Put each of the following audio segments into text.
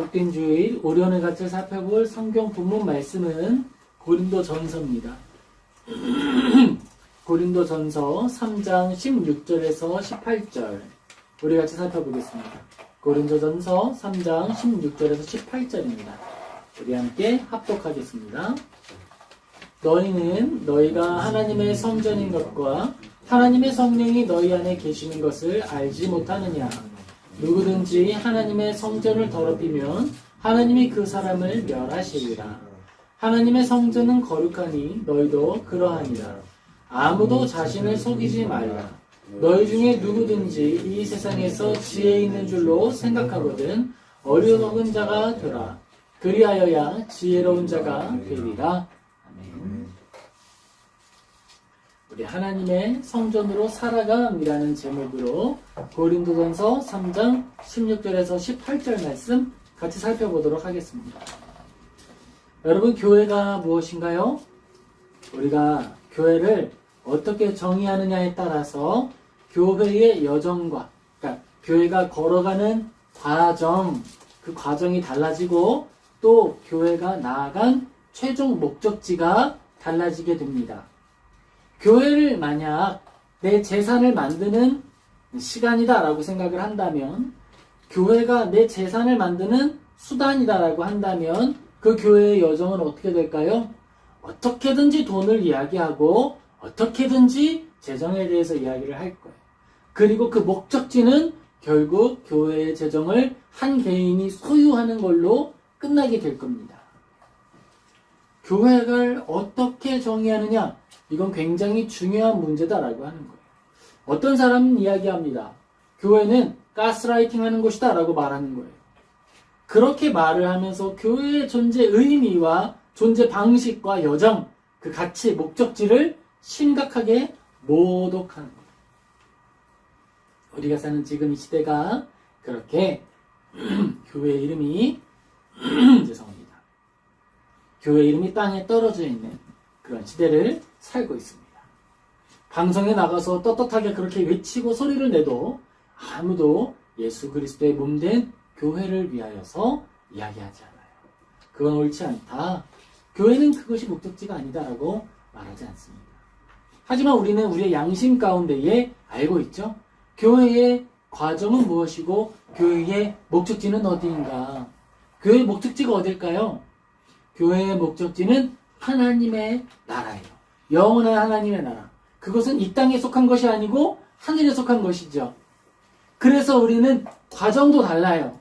복된 주일 오련을 같이 살펴볼 성경 본문 말씀은 고린도전서입니다. 고린도전서 3장 16절에서 18절 우리 같이 살펴보겠습니다. 고린도전서 3장 16절에서 18절입니다. 우리 함께 합독하겠습니다. 너희는 너희가 하나님의 성전인 것과 하나님의 성령이 너희 안에 계시는 것을 알지 못하느냐. 누구든지 하나님의 성전을 더럽히면 하나님이 그 사람을 멸하시리라. 하나님의 성전은 거룩하니 너희도 그러하니라. 아무도 자신을 속이지 말라. 너희 중에 누구든지 이 세상에서 지혜 있는 줄로 생각하거든 어리석은 자가 되라. 그리하여야 지혜로운 자가 되리라. 아멘. 우리 하나님의 성전으로 살아감이라는 제목으로 고린도전서 3장 16절에서 18절 말씀 같이 살펴보도록 하겠습니다. 여러분, 교회가 무엇인가요? 우리가 교회를 어떻게 정의하느냐에 따라서 교회의 여정과, 그러니까 교회가 걸어가는 과정, 그 과정이 달라지고 또 교회가 나아간 최종 목적지가 달라지게 됩니다. 교회를 만약 내 재산을 만드는 시간이다라고 생각을 한다면, 교회가 내 재산을 만드는 수단이다라고 한다면 그 교회의 여정은 어떻게 될까요? 어떻게든지 돈을 이야기하고 어떻게든지 재정에 대해서 이야기를 할 거예요. 그리고 그 목적지는 결국 교회의 재정을 한 개인이 소유하는 걸로 끝나게 될 겁니다. 교회를 어떻게 정의하느냐? 이건 굉장히 중요한 문제다라고 하는 거예요. 어떤 사람은 이야기합니다. 교회는 가스라이팅 하는 곳이다 라고 말하는 거예요. 그렇게 말을 하면서 교회의 존재 의미와 존재 방식과 여정, 그 가치, 목적지를 심각하게 모독하는 거예요. 우리가 사는 지금 이 시대가 그렇게 교회 이름이 죄송합니다. 교회 이름이 땅에 떨어져 있는 그런 시대를 살고 있습니다. 방송에 나가서 떳떳하게 그렇게 외치고 소리를 내도 아무도 예수 그리스도의 몸된 교회를 위하여서 이야기하지 않아요. 그건 옳지 않다. 교회는 그것이 목적지가 아니다라고 말하지 않습니다. 하지만 우리는 우리의 양심 가운데에 알고 있죠. 교회의 과정은 무엇이고 교회의 목적지는 어디인가. 교회의 목적지가 어딜까요? 교회의 목적지는 하나님의 나라예요. 영원한 하나님의 나라. 그것은 이 땅에 속한 것이 아니고 하늘에 속한 것이죠. 그래서 우리는 과정도 달라요.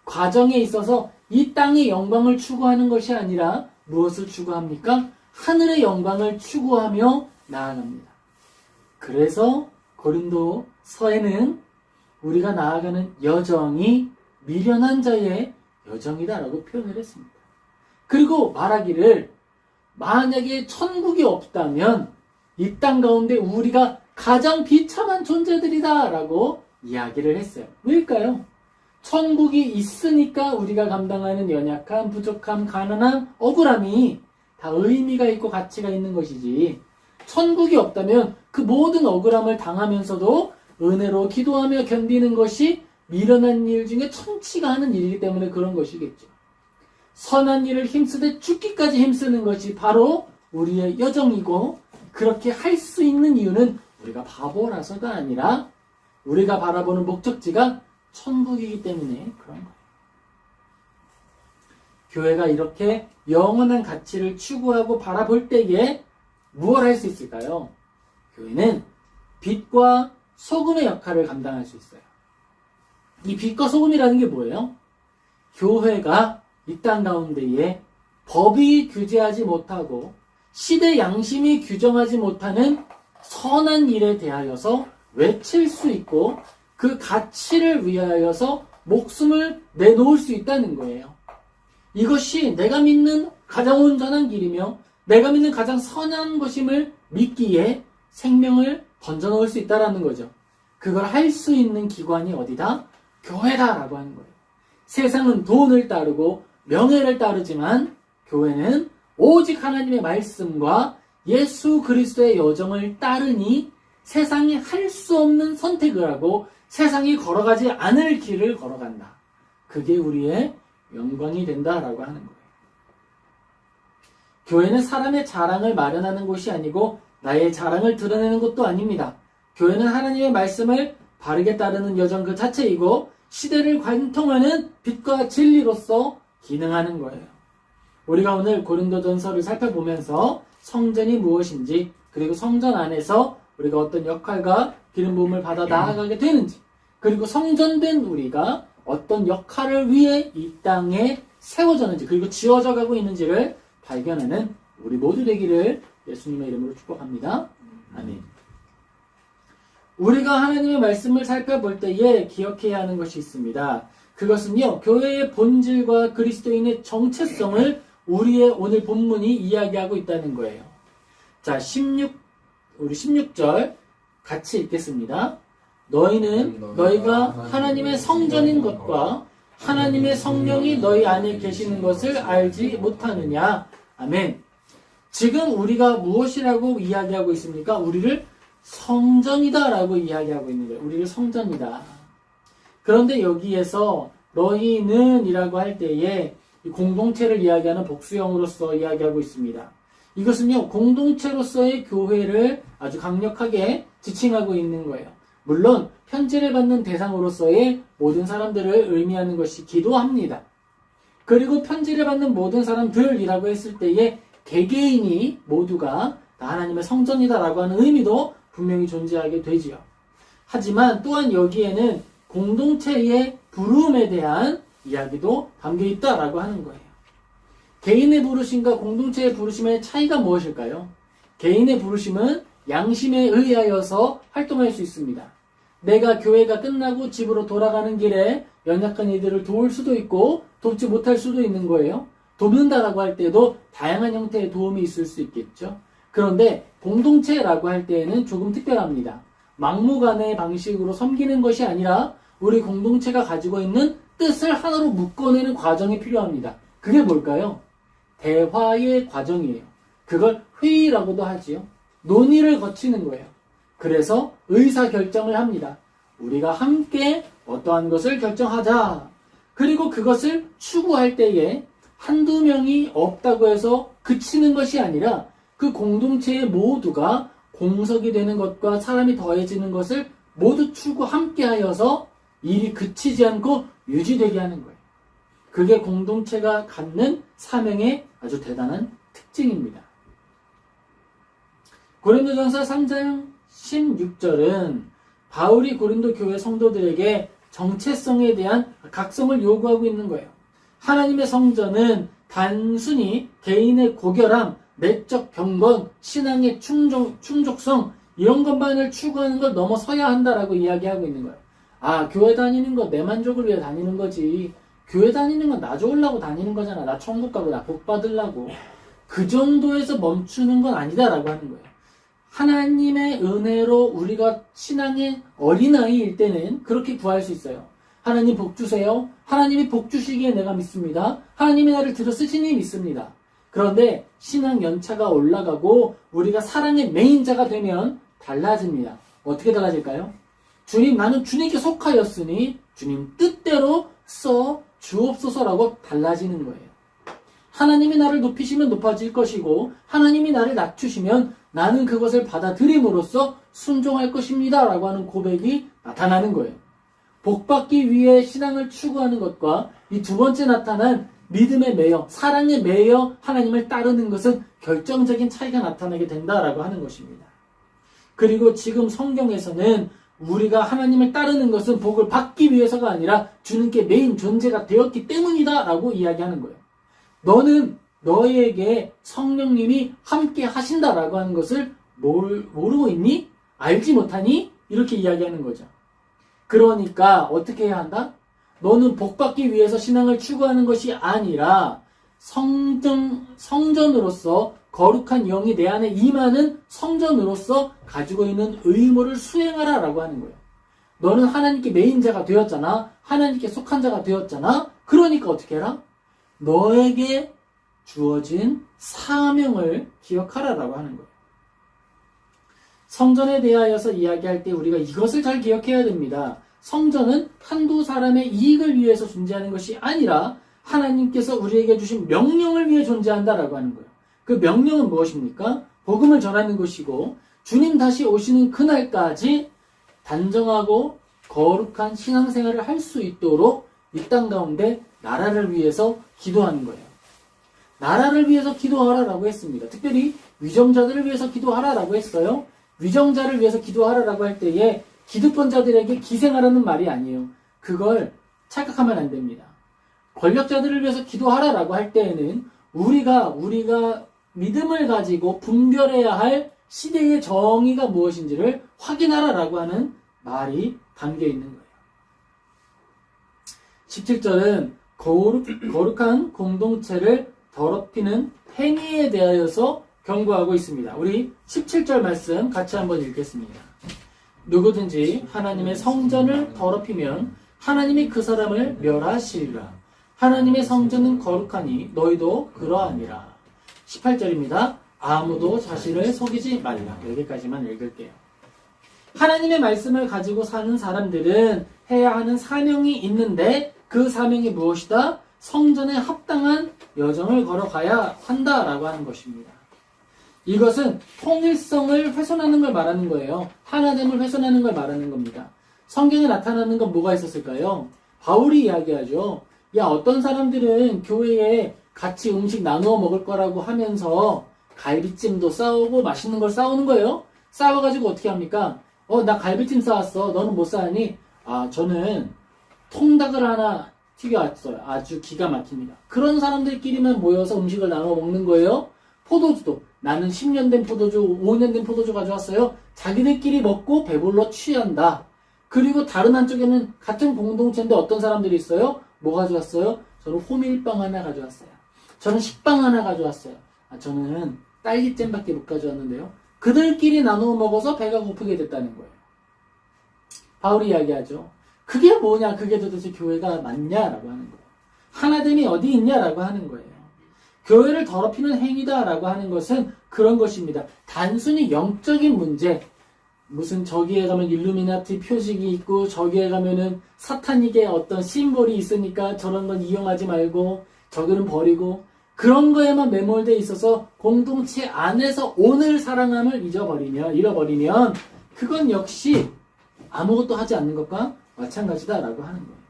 과정에 있어서 이 땅의 영광을 추구하는 것이 아니라 무엇을 추구합니까? 하늘의 영광을 추구하며 나아갑니다. 그래서 고린도서에는 우리가 나아가는 여정이 미련한 자의 여정이다라고 표현을 했습니다. 그리고 말하기를 만약에 천국이 없다면 이 땅 가운데 우리가 가장 비참한 존재들이다 라고 이야기를 했어요. 왜일까요? 천국이 있으니까 우리가 감당하는 연약함, 부족함, 가난함, 억울함이 다 의미가 있고 가치가 있는 것이지, 천국이 없다면 그 모든 억울함을 당하면서도 은혜로 기도하며 견디는 것이 미련한 일 중에 천치가 하는 일이기 때문에 그런 것이겠죠. 선한 일을 힘쓰되 죽기까지 힘쓰는 것이 바로 우리의 여정이고, 그렇게 할 수 있는 이유는 우리가 바보라서가 아니라 우리가 바라보는 목적지가 천국이기 때문에 그런 거예요. 교회가 이렇게 영원한 가치를 추구하고 바라볼 때에 무엇을 할 수 있을까요? 교회는 빛과 소금의 역할을 감당할 수 있어요. 이 빛과 소금이라는 게 뭐예요? 교회가 이 땅 가운데에 법이 규제하지 못하고 시대 양심이 규정하지 못하는 선한 일에 대하여서 외칠 수 있고 그 가치를 위하여서 목숨을 내놓을 수 있다는 거예요. 이것이 내가 믿는 가장 온전한 길이며 내가 믿는 가장 선한 것임을 믿기에 생명을 던져놓을 수 있다는 거죠. 그걸 할 수 있는 기관이 어디다? 교회다라고 하는 거예요. 세상은 돈을 따르고 명예를 따르지만 교회는 오직 하나님의 말씀과 예수 그리스도의 여정을 따르니 세상이 할 수 없는 선택을 하고 세상이 걸어가지 않을 길을 걸어간다. 그게 우리의 영광이 된다라고 하는 거예요. 교회는 사람의 자랑을 마련하는 곳이 아니고 나의 자랑을 드러내는 곳도 아닙니다. 교회는 하나님의 말씀을 바르게 따르는 여정 그 자체이고 시대를 관통하는 빛과 진리로서 기능하는 거예요. 우리가 오늘 고린도전서를 살펴보면서 성전이 무엇인지, 그리고 성전 안에서 우리가 어떤 역할과 기름 부음을 받아 나아가게 되는지, 그리고 성전된 우리가 어떤 역할을 위해 이 땅에 세워졌는지, 그리고 지어져 가고 있는지를 발견하는 우리 모두 되기를 예수님의 이름으로 축복합니다. 아멘. 우리가 하나님의 말씀을 살펴볼 때에 기억해야 하는 것이 있습니다. 그것은요, 교회의 본질과 그리스도인의 정체성을 우리의 오늘 본문이 이야기하고 있다는 거예요. 자, 우리 16절 같이 읽겠습니다. 너희가 하나님의 성전인 것과 하나님의 성령이 너희 안에 계시는 것을 알지 못하느냐. 아멘. 지금 우리가 무엇이라고 이야기하고 있습니까? 우리를 성전이다라고 이야기하고 있는 거예요. 우리를 성전이다. 그런데 여기에서 너희는 이라고 할 때에 공동체를 이야기하는 복수형으로서 이야기하고 있습니다. 이것은요, 공동체로서의 교회를 아주 강력하게 지칭하고 있는 거예요. 물론 편지를 받는 대상으로서의 모든 사람들을 의미하는 것이기도 합니다. 그리고 편지를 받는 모든 사람들이라고 했을 때에 개개인이 모두가 다 하나님의 성전이다라고 하는 의미도 분명히 존재하게 되지요. 하지만 또한 여기에는 공동체의 부름에 대한 이야기도 담겨 있다라고 하는 거예요. 개인의 부르심과 공동체의 부르심의 차이가 무엇일까요? 개인의 부르심은 양심에 의하여서 활동할 수 있습니다. 내가 교회가 끝나고 집으로 돌아가는 길에 연약한 이들을 도울 수도 있고 돕지 못할 수도 있는 거예요. 돕는다라고 할 때도 다양한 형태의 도움이 있을 수 있겠죠. 그런데 공동체라고 할 때에는 조금 특별합니다. 막무가내의 방식으로 섬기는 것이 아니라 우리 공동체가 가지고 있는 뜻을 하나로 묶어내는 과정이 필요합니다. 그게 뭘까요? 대화의 과정이에요. 그걸 회의라고도 하지요. 논의를 거치는 거예요. 그래서 의사결정을 합니다. 우리가 함께 어떠한 것을 결정하자. 그리고 그것을 추구할 때에 한두 명이 없다고 해서 그치는 것이 아니라 그 공동체의 모두가 공석이 되는 것과 사람이 더해지는 것을 모두 추구 함께 하여서 일이 그치지 않고 유지되게 하는 거예요. 그게 공동체가 갖는 사명의 아주 대단한 특징입니다. 고린도전서 3장 16절은 바울이 고린도 교회 성도들에게 정체성에 대한 각성을 요구하고 있는 거예요. 하나님의 성전은 단순히 개인의 고결함, 내적 경건, 신앙의 충족성 이런 것만을 추구하는 걸 넘어서야 한다라고 이야기하고 있는 거예요. 아, 교회 다니는 거 내 만족을 위해 다니는 거지. 교회 다니는 건 나 좋으려고 다니는 거잖아. 나 천국 가고 나 복 받으려고. 그 정도에서 멈추는 건 아니다라고 하는 거예요. 하나님의 은혜로 우리가 신앙의 어린아이일 때는 그렇게 구할 수 있어요. 하나님 복 주세요. 하나님이 복 주시기에 내가 믿습니다. 하나님이 나를 들어 쓰시니 믿습니다. 그런데 신앙 연차가 올라가고 우리가 사랑의 메인자가 되면 달라집니다. 어떻게 달라질까요? 주님, 나는 주님께 속하였으니 주님 뜻대로 써 주옵소서라고 달라지는 거예요. 하나님이 나를 높이시면 높아질 것이고 하나님이 나를 낮추시면 나는 그것을 받아들임으로써 순종할 것입니다 라고 하는 고백이 나타나는 거예요. 복받기 위해 신앙을 추구하는 것과 이 두 번째 나타난 믿음의 매여, 사랑의 매여 하나님을 따르는 것은 결정적인 차이가 나타나게 된다라고 하는 것입니다. 그리고 지금 성경에서는 우리가 하나님을 따르는 것은 복을 받기 위해서가 아니라 주님께 메인 존재가 되었기 때문이다 라고 이야기하는 거예요. 너는 너에게 성령님이 함께 하신다라고 하는 것을 모르고 있니? 알지 못하니? 이렇게 이야기하는 거죠. 그러니까 어떻게 해야 한다? 너는 복받기 위해서 신앙을 추구하는 것이 아니라 성전으로서 거룩한 영이 내 안에 임하는 성전으로서 가지고 있는 의무를 수행하라 라고 하는 거예요. 너는 하나님께 메인자가 되었잖아. 하나님께 속한 자가 되었잖아. 그러니까 어떻게 해라? 너에게 주어진 사명을 기억하라 라고 하는 거예요. 성전에 대하여서 이야기할 때 우리가 이것을 잘 기억해야 됩니다. 성전은 한두 사람의 이익을 위해서 존재하는 것이 아니라 하나님께서 우리에게 주신 명령을 위해 존재한다라고 하는 거예요. 그 명령은 무엇입니까? 복음을 전하는 것이고 주님 다시 오시는 그날까지 단정하고 거룩한 신앙생활을 할 수 있도록 이 땅 가운데 나라를 위해서 기도하는 거예요. 나라를 위해서 기도하라라고 했습니다. 특별히 위정자들을 위해서 기도하라라고 했어요. 위정자를 위해서 기도하라라고 할 때에 기득권자들에게 기생하라는 말이 아니에요. 그걸 착각하면 안 됩니다. 권력자들을 위해서 기도하라라고 할 때에는 우리가 믿음을 가지고 분별해야 할 시대의 정의가 무엇인지를 확인하라라고 하는 말이 담겨 있는 거예요. 17절은 거룩한 공동체를 더럽히는 행위에 대하여서 경고하고 있습니다. 우리 17절 말씀 같이 한번 읽겠습니다. 누구든지 하나님의 성전을 더럽히면 하나님이 그 사람을 멸하시리라. 하나님의 성전은 거룩하니 너희도 그러하니라. 18절입니다. 아무도 자신을 속이지 말라. 여기까지만 읽을게요. 하나님의 말씀을 가지고 사는 사람들은 해야 하는 사명이 있는데 그 사명이 무엇이다? 성전에 합당한 여정을 걸어가야 한다라고 하는 것입니다. 이것은 통일성을 훼손하는 걸 말하는 거예요. 하나됨을 훼손하는 걸 말하는 겁니다. 성경에 나타나는 건 뭐가 있었을까요? 바울이 이야기하죠. 야, 어떤 사람들은 교회에 같이 음식 나누어 먹을 거라고 하면서 갈비찜도 싸우고 맛있는 걸 싸우는 거예요. 싸워가지고 어떻게 합니까? 나 갈비찜 싸왔어. 너는 뭐 싸우니? 저는 통닭을 하나 튀겨왔어요. 아주 기가 막힙니다. 그런 사람들끼리만 모여서 음식을 나눠 먹는 거예요. 포도주도 나는 10년 된 포도주, 5년 된 포도주 가져왔어요. 자기들끼리 먹고 배불러 취한다. 그리고 다른 한쪽에는 같은 공동체인데 어떤 사람들이 있어요? 뭐 가져왔어요? 저는 호밀빵 하나 가져왔어요. 저는 식빵 하나 가져왔어요. 저는 딸기잼밖에 못 가져왔는데요. 그들끼리 나눠 먹어서 배가 고프게 됐다는 거예요. 바울이 이야기하죠. 그게 뭐냐? 그게 도대체 교회가 맞냐라고 하는 거예요. 하나됨이 어디 있냐라고 하는 거예요. 교회를 더럽히는 행위다라고 하는 것은 그런 것입니다. 단순히 영적인 문제, 무슨 저기에 가면 일루미나티 표식이 있고 저기에 가면은 사탄에게 어떤 심볼이 있으니까 저런 건 이용하지 말고 저기는 버리고 그런 거에만 매몰돼 있어서 공동체 안에서 오늘 사랑함을 잃어버리면 그건 역시 아무것도 하지 않는 것과 마찬가지다라고 하는 거예요.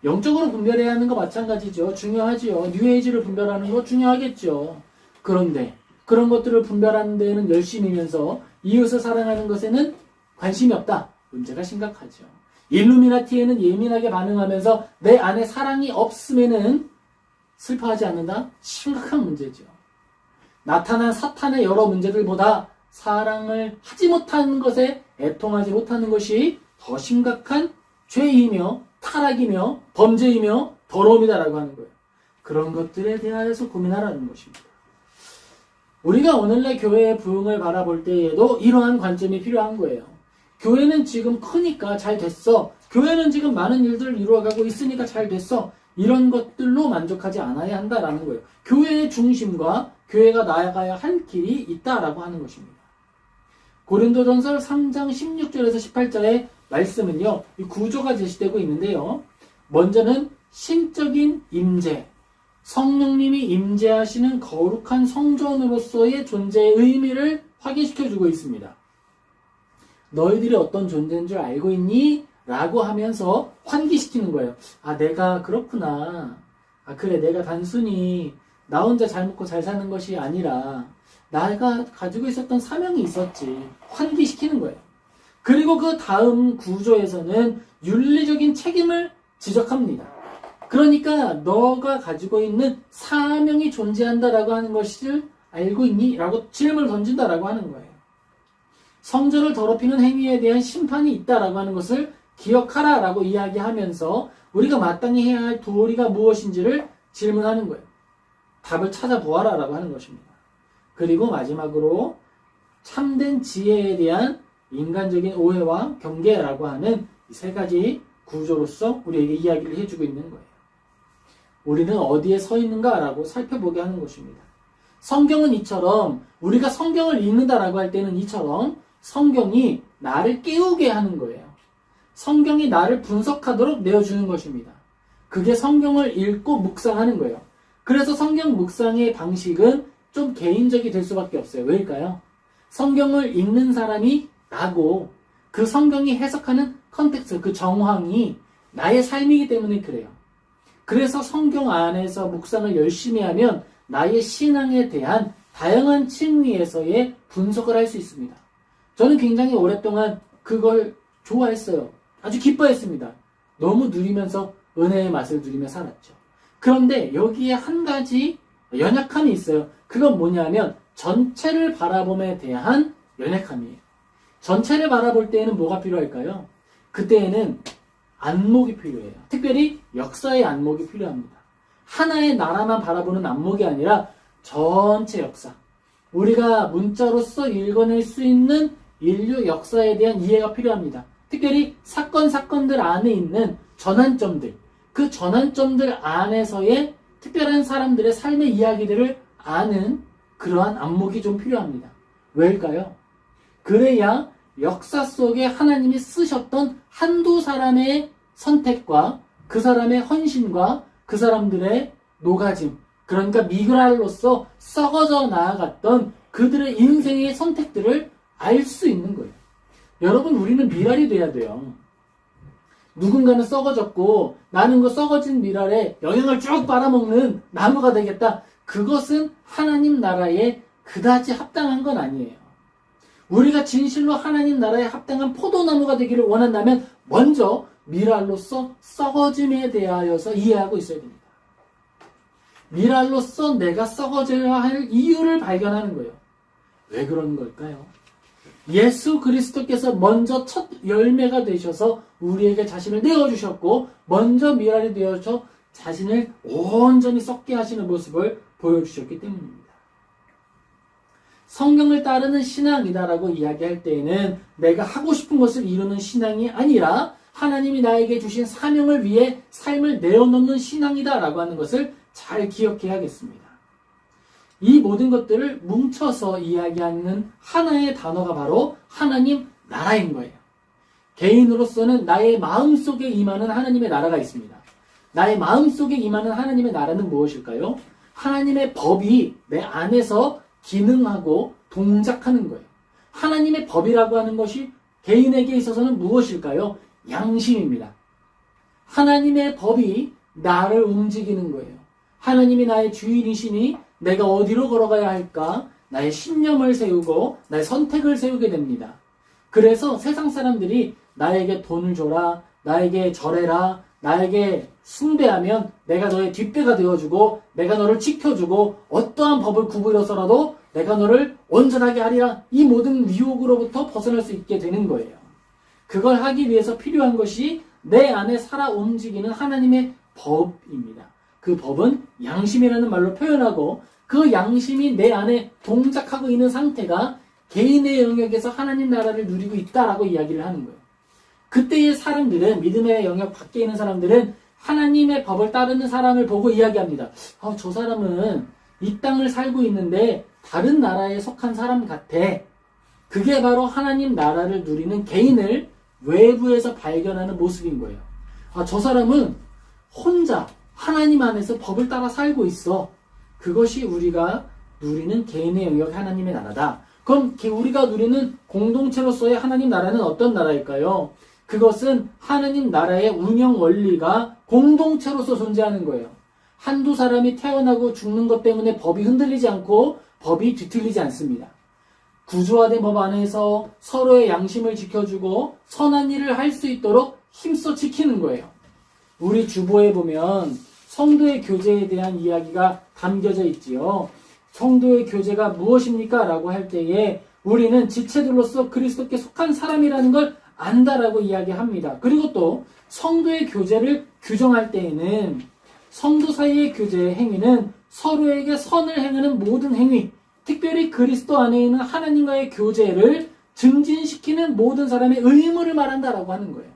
영적으로 분별해야 하는 거 마찬가지죠. 중요하지요. 뉴에이지를 분별하는 거 중요하겠죠. 그런데 그런 것들을 분별하는 데에는 열심이면서 이웃을 사랑하는 것에는 관심이 없다. 문제가 심각하죠. 일루미나티에는 예민하게 반응하면서 내 안에 사랑이 없음에는 슬퍼하지 않는다? 심각한 문제죠. 나타난 사탄의 여러 문제들보다 사랑을 하지 못하는 것에 애통하지 못하는 것이 더 심각한 죄이며 타락이며 범죄이며 더러움이다라고 하는 거예요. 그런 것들에 대하여서 고민하라는 것입니다. 우리가 오늘날 교회의 부흥을 바라볼 때에도 이러한 관점이 필요한 거예요. 교회는 지금 크니까 잘 됐어. 교회는 지금 많은 일들을 이루어가고 있으니까 잘 됐어. 이런 것들로 만족하지 않아야 한다라는 거예요. 교회의 중심과 교회가 나아가야 할 길이 있다라고 하는 것입니다. 고린도전서 3장 16절에서 18절의 말씀은요, 이 구조가 제시되고 있는데요. 먼저는 신적인 임재, 성령님이 임재하시는 거룩한 성전으로서의 존재의 의미를 확인시켜주고 있습니다. 너희들이 어떤 존재인 줄 알고 있니? 라고 하면서 환기시키는 거예요. 내가 그렇구나. 그래, 내가 단순히 나 혼자 잘 먹고 잘 사는 것이 아니라 내가 가지고 있었던 사명이 있었지. 환기시키는 거예요. 그리고 그 다음 구조에서는 윤리적인 책임을 지적합니다. 그러니까 너가 가지고 있는 사명이 존재한다라고 하는 것을 알고 있니? 라고 질문을 던진다라고 하는 거예요. 성전을 더럽히는 행위에 대한 심판이 있다라고 하는 것을 기억하라라고 이야기하면서 우리가 마땅히 해야 할 도리가 무엇인지를 질문하는 거예요. 답을 찾아보아라라고 하는 것입니다. 그리고 마지막으로 참된 지혜에 대한 인간적인 오해와 경계라고 하는 이 세 가지 구조로서 우리에게 이야기를 해주고 있는 거예요. 우리는 어디에 서 있는가라고 살펴보게 하는 것입니다. 성경은 이처럼 우리가 성경을 읽는다라고 할 때는 이처럼 성경이 나를 깨우게 하는 거예요. 성경이 나를 분석하도록 내어주는 것입니다. 그게 성경을 읽고 묵상하는 거예요. 그래서 성경 묵상의 방식은 좀 개인적이 될 수밖에 없어요. 왜일까요? 성경을 읽는 사람이 나고 그 성경이 해석하는 컨텍스트, 그 정황이 나의 삶이기 때문에 그래요. 그래서 성경 안에서 묵상을 열심히 하면 나의 신앙에 대한 다양한 층위에서의 분석을 할 수 있습니다. 저는 굉장히 오랫동안 그걸 좋아했어요. 아주 기뻐했습니다. 너무 누리면서 은혜의 맛을 누리며 살았죠. 그런데 여기에 한 가지 연약함이 있어요. 그건 뭐냐면 전체를 바라봄에 대한 연약함이에요. 전체를 바라볼 때에는 뭐가 필요할까요? 그때에는 안목이 필요해요. 특별히 역사의 안목이 필요합니다. 하나의 나라만 바라보는 안목이 아니라 전체 역사, 우리가 문자로서 읽어낼 수 있는 인류 역사에 대한 이해가 필요합니다. 특별히 사건들 안에 있는 전환점들, 그 전환점들 안에서의 특별한 사람들의 삶의 이야기들을 아는 그러한 안목이 좀 필요합니다. 왜일까요? 그래야 역사 속에 하나님이 쓰셨던 한두 사람의 선택과 그 사람의 헌신과 그 사람들의 노가짐, 그러니까 미그랄로서 썩어져 나아갔던 그들의 인생의 선택들을 알 수 있는 거예요. 여러분, 우리는 미랄이 돼야 돼요. 누군가는 썩어졌고 나는 그 썩어진 미랄에 영양을 쭉 빨아먹는 나무가 되겠다. 그것은 하나님 나라에 그다지 합당한 건 아니에요. 우리가 진실로 하나님 나라에 합당한 포도나무가 되기를 원한다면 먼저 미랄로서 썩어짐에 대하여서 이해하고 있어야 됩니다. 미랄로서 내가 썩어져야 할 이유를 발견하는 거예요. 왜 그런 걸까요? 예수 그리스도께서 먼저 첫 열매가 되셔서 우리에게 자신을 내어주셨고 먼저 미랄이 되어서 자신을 온전히 썩게 하시는 모습을 보여주셨기 때문입니다. 성경을 따르는 신앙이다라고 이야기할 때에는 내가 하고 싶은 것을 이루는 신앙이 아니라 하나님이 나에게 주신 사명을 위해 삶을 내어놓는 신앙이다라고 하는 것을 잘 기억해야겠습니다. 이 모든 것들을 뭉쳐서 이야기하는 하나의 단어가 바로 하나님 나라인 거예요. 개인으로서는 나의 마음속에 임하는 하나님의 나라가 있습니다. 나의 마음속에 임하는 하나님의 나라는 무엇일까요? 하나님의 법이 내 안에서 기능하고 동작하는 거예요. 하나님의 법이라고 하는 것이 개인에게 있어서는 무엇일까요? 양심입니다. 하나님의 법이 나를 움직이는 거예요. 하나님이 나의 주인이시니 내가 어디로 걸어가야 할까? 나의 신념을 세우고 나의 선택을 세우게 됩니다. 그래서 세상 사람들이 나에게 돈을 줘라, 나에게 절해라, 나에게 숭배하면 내가 너의 뒷배가 되어주고 내가 너를 지켜주고 어떠한 법을 구부려서라도 내가 너를 온전하게 하리라, 이 모든 유혹으로부터 벗어날 수 있게 되는 거예요. 그걸 하기 위해서 필요한 것이 내 안에 살아 움직이는 하나님의 법입니다. 그 법은 양심이라는 말로 표현하고 그 양심이 내 안에 동작하고 있는 상태가 개인의 영역에서 하나님 나라를 누리고 있다라고 이야기를 하는 거예요. 그때의 사람들은, 믿음의 영역 밖에 있는 사람들은 하나님의 법을 따르는 사람을 보고 이야기합니다. 저 사람은 이 땅을 살고 있는데 다른 나라에 속한 사람 같아. 그게 바로 하나님 나라를 누리는 개인을 외부에서 발견하는 모습인 거예요. 저 사람은 혼자 하나님 안에서 법을 따라 살고 있어. 그것이 우리가 누리는 개인의 영역 하나님의 나라다. 그럼 우리가 누리는 공동체로서의 하나님 나라는 어떤 나라일까요? 그것은 하나님 나라의 운영 원리가 공동체로서 존재하는 거예요. 한두 사람이 태어나고 죽는 것 때문에 법이 흔들리지 않고 법이 뒤틀리지 않습니다. 구조화된 법 안에서 서로의 양심을 지켜주고 선한 일을 할 수 있도록 힘써 지키는 거예요. 우리 주보에 보면 성도의 교제에 대한 이야기가 담겨져 있지요. 성도의 교제가 무엇입니까? 라고 할 때에 우리는 지체들로서 그리스도께 속한 사람이라는 걸 안다라고 이야기합니다. 그리고 또 성도의 교제를 규정할 때에는 성도 사이의 교제의 행위는 서로에게 선을 행하는 모든 행위, 특별히 그리스도 안에 있는 하나님과의 교제를 증진시키는 모든 사람의 의무를 말한다라고 하는 거예요.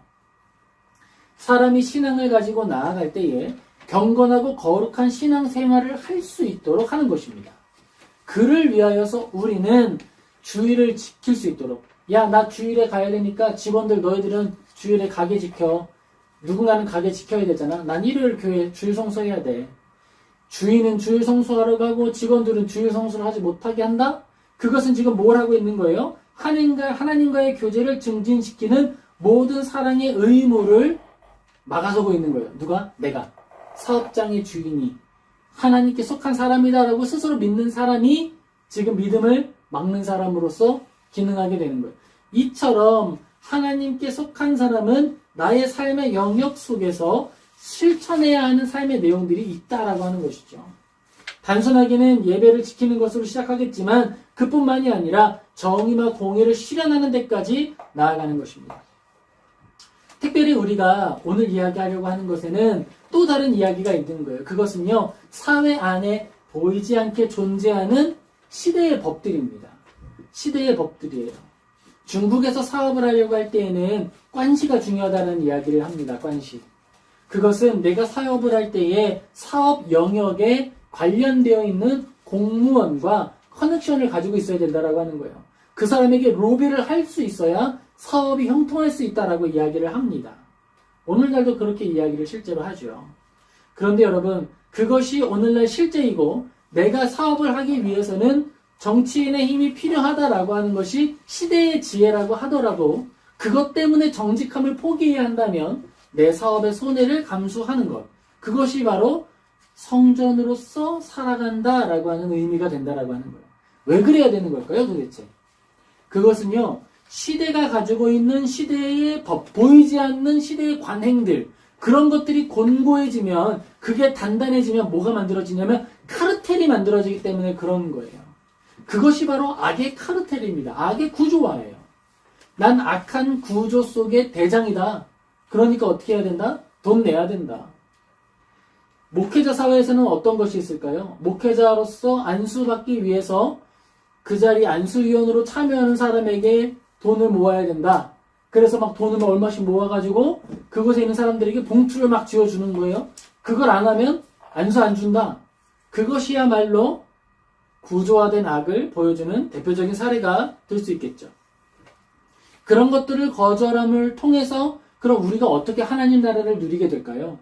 사람이 신앙을 가지고 나아갈 때에 경건하고 거룩한 신앙생활을 할 수 있도록 하는 것입니다. 그를 위하여서 우리는 주일을 지킬 수 있도록, 야, 나 주일에 가야 되니까 직원들 너희들은 주일에 가게 지켜. 누군가는 가게 지켜야 되잖아. 난 일요일 교회 주일 성수해야 돼. 주인은 주일 성수하러 가고 직원들은 주일 성수를 하지 못하게 한다? 그것은 지금 뭘 하고 있는 거예요? 하나님과의 교제를 증진시키는 모든 사랑의 의무를 막아서고 있는 거예요. 누가? 내가. 사업장의 주인이 하나님께 속한 사람이다라고 스스로 믿는 사람이 지금 믿음을 막는 사람으로서 기능하게 되는 거예요. 이처럼 하나님께 속한 사람은 나의 삶의 영역 속에서 실천해야 하는 삶의 내용들이 있다라고 하는 것이죠. 단순하게는 예배를 지키는 것으로 시작하겠지만 그뿐만이 아니라 정의와 공의를 실현하는 데까지 나아가는 것입니다. 특별히 우리가 오늘 이야기하려고 하는 것에는 또 다른 이야기가 있는 거예요. 그것은요, 사회 안에 보이지 않게 존재하는 시대의 법들입니다. 시대의 법들이에요. 중국에서 사업을 하려고 할 때에는 관시가 중요하다는 이야기를 합니다. 관시. 그것은 내가 사업을 할 때에 사업 영역에 관련되어 있는 공무원과 커넥션을 가지고 있어야 된다라고 하는 거예요. 그 사람에게 로비를 할 수 있어야 사업이 형통할 수 있다라고 이야기를 합니다. 오늘날도 그렇게 이야기를 실제로 하죠. 그런데 여러분, 그것이 오늘날 실제이고 내가 사업을 하기 위해서는 정치인의 힘이 필요하다라고 하는 것이 시대의 지혜라고 하더라도 그것 때문에 정직함을 포기해야 한다면 내 사업의 손해를 감수하는 것, 그것이 바로 성전으로서 살아간다라고 하는 의미가 된다라고 하는 거예요. 왜 그래야 되는 걸까요, 도대체? 그것은요, 시대가 가지고 있는 시대의 법, 보이지 않는 시대의 관행들, 그런 것들이 곤고해지면, 그게 단단해지면 뭐가 만들어지냐면 카르텔이 만들어지기 때문에 그런 거예요. 그것이 바로 악의 카르텔입니다. 악의 구조화예요. 난 악한 구조 속의 대장이다. 그러니까 어떻게 해야 된다? 돈 내야 된다. 목회자 사회에서는 어떤 것이 있을까요? 목회자로서 안수받기 위해서 그 자리 안수위원으로 참여하는 사람에게 돈을 모아야 된다. 그래서 막 돈을 얼마씩 모아가지고 그곳에 있는 사람들에게 봉투를 막 지어주는 거예요. 그걸 안 하면 안수 안 준다. 그것이야말로 구조화된 악을 보여주는 대표적인 사례가 될 수 있겠죠. 그런 것들을 거절함을 통해서 그럼 우리가 어떻게 하나님 나라를 누리게 될까요?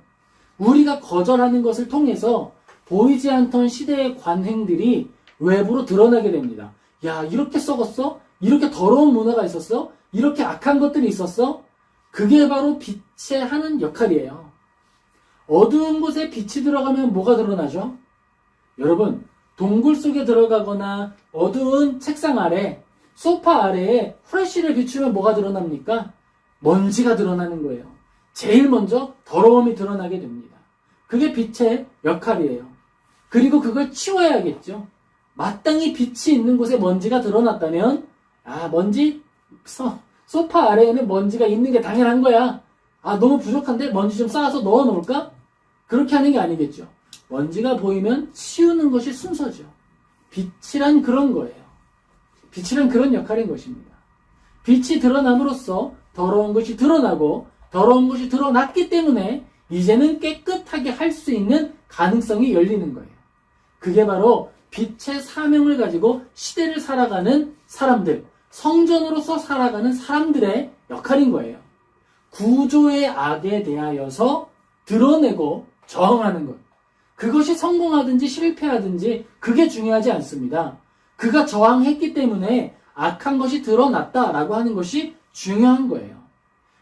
우리가 거절하는 것을 통해서 보이지 않던 시대의 관행들이 외부로 드러나게 됩니다. 야, 이렇게 썩었어? 이렇게 더러운 문화가 있었어? 이렇게 악한 것들이 있었어? 그게 바로 빛의 하는 역할이에요. 어두운 곳에 빛이 들어가면 뭐가 드러나죠? 여러분, 동굴 속에 들어가거나 어두운 책상 아래, 소파 아래에 후레쉬를 비추면 뭐가 드러납니까? 먼지가 드러나는 거예요. 제일 먼저 더러움이 드러나게 됩니다. 그게 빛의 역할이에요. 그리고 그걸 치워야겠죠. 마땅히 빛이 있는 곳에 먼지가 드러났다면, 먼지, 소파 아래에는 먼지가 있는 게 당연한 거야. 너무 부족한데 먼지 좀 쌓아서 넣어 놓을까? 그렇게 하는 게 아니겠죠. 먼지가 보이면 치우는 것이 순서죠. 빛이란 그런 거예요. 빛이란 그런 역할인 것입니다. 빛이 드러남으로써 더러운 것이 드러나고 더러운 것이 드러났기 때문에 이제는 깨끗하게 할 수 있는 가능성이 열리는 거예요. 그게 바로 빛의 사명을 가지고 시대를 살아가는 사람들, 성전으로서 살아가는 사람들의 역할인 거예요. 구조의 악에 대하여서 드러내고 저항하는 것. 그것이 성공하든지 실패하든지 그게 중요하지 않습니다. 그가 저항했기 때문에 악한 것이 드러났다라고 하는 것이 중요한 거예요.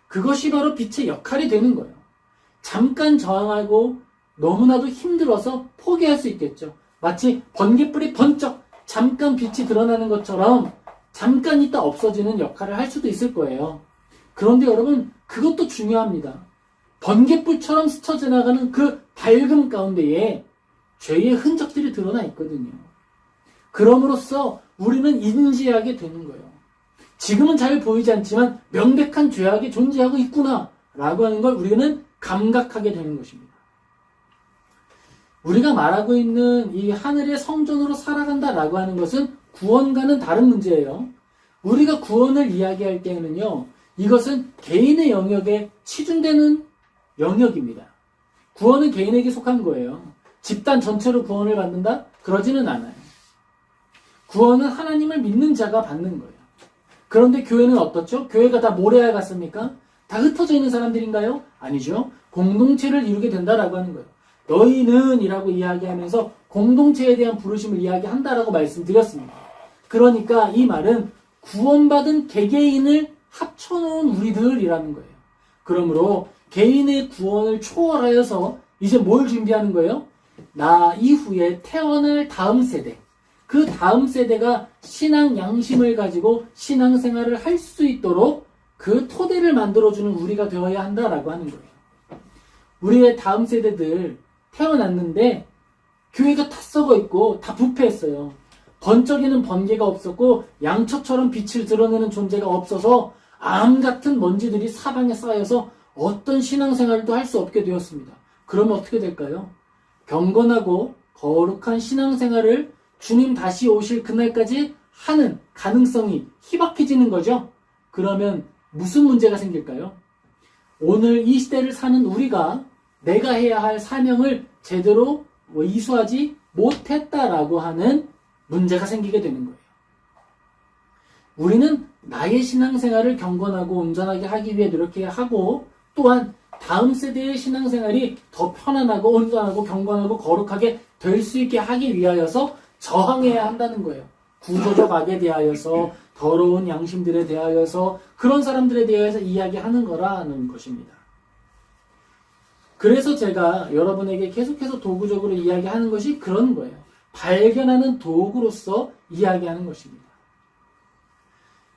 그것이 바로 빛의 역할이 되는 거예요. 잠깐 저항하고 너무나도 힘들어서 포기할 수 있겠죠. 마치 번개불이 번쩍 잠깐 빛이 드러나는 것처럼 잠깐 있다 없어지는 역할을 할 수도 있을 거예요. 그런데 여러분, 그것도 중요합니다. 번개불처럼 스쳐 지나가는 그 밝음 가운데에 죄의 흔적들이 드러나 있거든요. 그럼으로써 우리는 인지하게 되는 거예요. 지금은 잘 보이지 않지만 명백한 죄악이 존재하고 있구나 라고 하는 걸 우리는 감각하게 되는 것입니다. 우리가 말하고 있는 이 하늘의 성전으로 살아간다 라고 하는 것은 구원과는 다른 문제예요. 우리가 구원을 이야기할 때는요, 이것은 개인의 영역에 치중되는 영역입니다. 구원은 개인에게 속한 거예요. 집단 전체로 구원을 받는다? 그러지는 않아요. 구원은 하나님을 믿는 자가 받는 거예요. 그런데 교회는 어떻죠? 교회가 다 모래알 같습니까? 다 다 흩어져 있는 사람들인가요? 아니죠. 공동체를 이루게 된다라고 하는 거예요. 너희는 이라고 이야기하면서 공동체에 대한 부르심을 이야기한다라고 말씀드렸습니다. 그러니까 이 말은 구원받은 개개인을 합쳐놓은 우리들이라는 거예요. 그러므로 개인의 구원을 초월하여서 이제 뭘 준비하는 거예요? 나 이후에 태어날 다음 세대, 그 다음 세대가 신앙 양심을 가지고 신앙생활을 할 수 있도록 그 토대를 만들어주는 우리가 되어야 한다라고 하는 거예요. 우리의 다음 세대들 태어났는데 교회가 다 썩어 있고 다 부패했어요. 번쩍이는 번개가 없었고 양초처럼 빛을 드러내는 존재가 없어서 암 같은 먼지들이 사방에 쌓여서 어떤 신앙생활도 할 수 없게 되었습니다. 그러면 어떻게 될까요? 경건하고 거룩한 신앙생활을 주님 다시 오실 그날까지 하는 가능성이 희박해지는 거죠. 그러면 무슨 문제가 생길까요? 오늘 이 시대를 사는 우리가 내가 해야 할 사명을 제대로 이수하지 못했다라고 하는 문제가 생기게 되는 거예요. 우리는 나의 신앙생활을 경건하고 온전하게 하기 위해 노력해야 하고, 또한 다음 세대의 신앙생활이 더 편안하고 온전하고 경건하고 거룩하게 될 수 있게 하기 위하여서 저항해야 한다는 거예요. 구조적 악에 대하여서, 더러운 양심들에 대하여서, 그런 사람들에 대해서 이야기하는 거라는 것입니다. 그래서 제가 여러분에게 계속해서 도구적으로 이야기하는 것이 그런 거예요. 발견하는 도구로서 이야기하는 것입니다.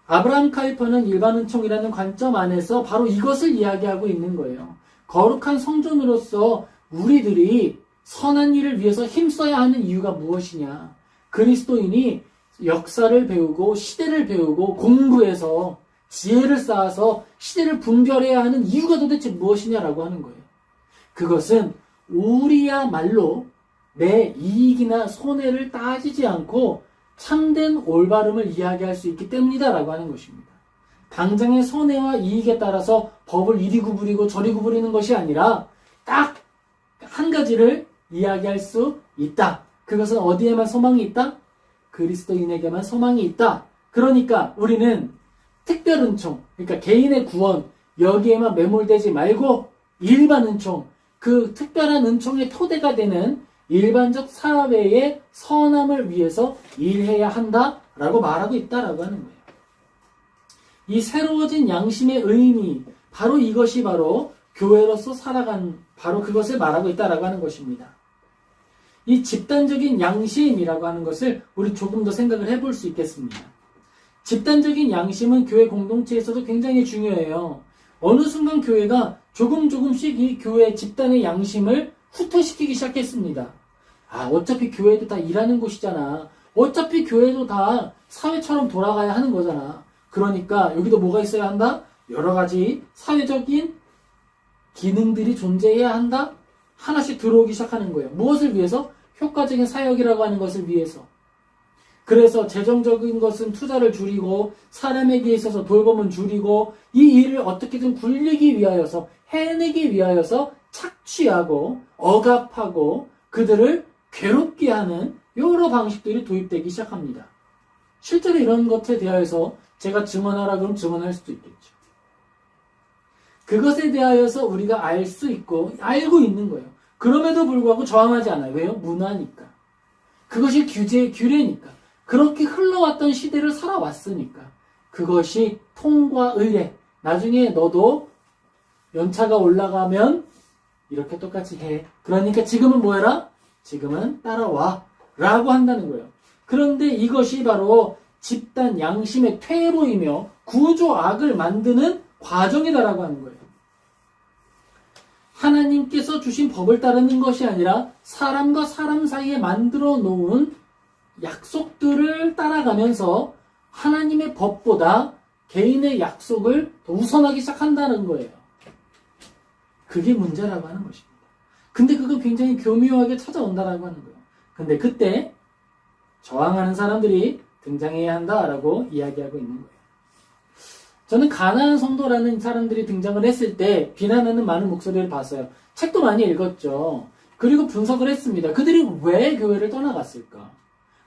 아브라함 카이퍼는 일반 은총이라는 관점 안에서 바로 이것을 이야기하고 있는 거예요. 거룩한 성전으로서 우리들이 선한 일을 위해서 힘써야 하는 이유가 무엇이냐? 그리스도인이 역사를 배우고 시대를 배우고 공부해서 지혜를 쌓아서 시대를 분별해야 하는 이유가 도대체 무엇이냐라고 하는 거예요. 그것은 우리야말로 내 이익이나 손해를 따지지 않고 참된 올바름을 이야기할 수 있기 때문이다라고 하는 것입니다. 당장의 손해와 이익에 따라서 법을 이리 구부리고 저리 구부리는 것이 아니라 딱 한 가지를 이야기할 수 있다. 그것은 어디에만 소망이 있다? 그리스도인에게만 소망이 있다. 그러니까 우리는 특별 은총, 그러니까 개인의 구원, 여기에만 매몰되지 말고 일반 은총, 그 특별한 은총의 토대가 되는 일반적 사회의 선함을 위해서 일해야 한다라고 말하고 있다라고 하는 거예요. 이 새로워진 양심의 의미, 바로 이것이 바로 교회로서 살아간, 바로 그것을 말하고 있다라고 하는 것입니다. 이 집단적인 양심이라고 하는 것을 우리 조금 더 생각을 해볼 수 있겠습니다. 집단적인 양심은 교회 공동체에서도 굉장히 중요해요. 어느 순간 교회가 조금씩 이 교회 집단의 양심을 후퇴시키기 시작했습니다. 어차피 교회도 다 일하는 곳이잖아. 어차피 교회도 다 사회처럼 돌아가야 하는 거잖아. 그러니까 여기도 뭐가 있어야 한다? 여러 가지 사회적인 기능들이 존재해야 한다? 하나씩 들어오기 시작하는 거예요. 무엇을 위해서? 효과적인 사역이라고 하는 것을 위해서. 그래서 재정적인 것은 투자를 줄이고 사람에게 있어서 돌봄은 줄이고 이 일을 어떻게든 굴리기 위하여서, 해내기 위하여서 착취하고 억압하고 그들을 괴롭게 하는 여러 방식들이 도입되기 시작합니다. 실제로 이런 것에 대하여서 제가 증언하라 그러면 증언할 수도 있겠죠. 그것에 대하여서 우리가 알 수 있고 알고 있는 거예요. 그럼에도 불구하고 저항하지 않아요. 왜요? 문화니까. 그것이 규례니까. 그렇게 흘러왔던 시대를 살아왔으니까. 그것이 통과 의례. 나중에 너도 연차가 올라가면 이렇게 똑같이 해. 그러니까 지금은 뭐 해라? 지금은 따라와. 라고 한다는 거예요. 그런데 이것이 바로 집단 양심의 퇴로이며 구조악을 만드는 과정이다라고 하는 거예요. 하나님께서 주신 법을 따르는 것이 아니라 사람과 사람 사이에 만들어 놓은 약속들을 따라가면서 하나님의 법보다 개인의 약속을 더 우선하기 시작한다는 거예요. 그게 문제라고 하는 것입니다. 근데 그거 굉장히 교묘하게 찾아온다라고 하는 거예요. 근데 그때 저항하는 사람들이 등장해야 한다라고 이야기하고 있는 거예요. 저는 가나안 성도라는 사람들이 등장을 했을 때 비난하는 많은 목소리를 봤어요. 책도 많이 읽었죠. 그리고 분석을 했습니다. 그들이 왜 교회를 떠나갔을까?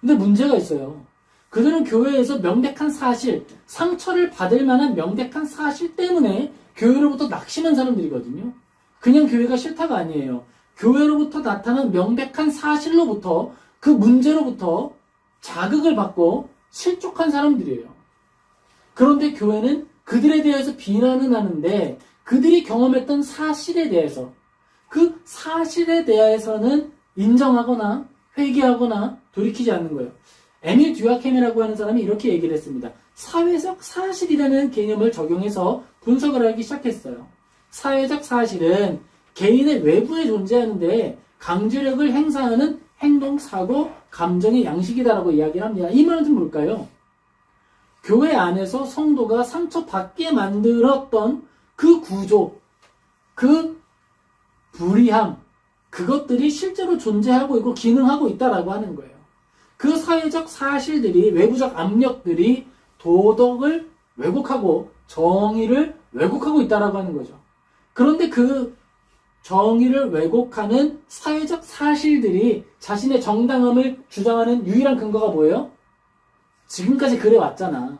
근데 문제가 있어요. 그들은 교회에서 명백한 사실, 상처를 받을 만한 명백한 사실 때문에 교회로부터 낙심한 사람들이거든요. 그냥 교회가 싫다가 아니에요. 교회로부터 나타난 명백한 사실로부터 그 문제로부터 자극을 받고 실족한 사람들이에요. 그런데 교회는 그들에 대해서 비난은 하는데 그들이 경험했던 사실에 대해서 그 사실에 대해서는 인정하거나 회개하거나 돌이키지 않는 거예요. 에밀 듀아켐이라고 하는 사람이 이렇게 얘기를 했습니다. 사회적 사실이라는 개념을 적용해서 분석을 하기 시작했어요. 사회적 사실은 개인의 외부에 존재하는데 강제력을 행사하는 행동, 사고, 감정의 양식이다라고 이야기를 합니다. 이 말은 뭘까요? 교회 안에서 성도가 상처받게 만들었던 그 구조, 그 불의함, 그것들이 실제로 존재하고 있고 기능하고 있다라고 하는 거예요. 그 사회적 사실들이, 외부적 압력들이 도덕을 왜곡하고 정의를 왜곡하고 있다라고 하는 거죠. 그런데 그 정의를 왜곡하는 사회적 사실들이 자신의 정당함을 주장하는 유일한 근거가 뭐예요? 지금까지 그래 왔잖아.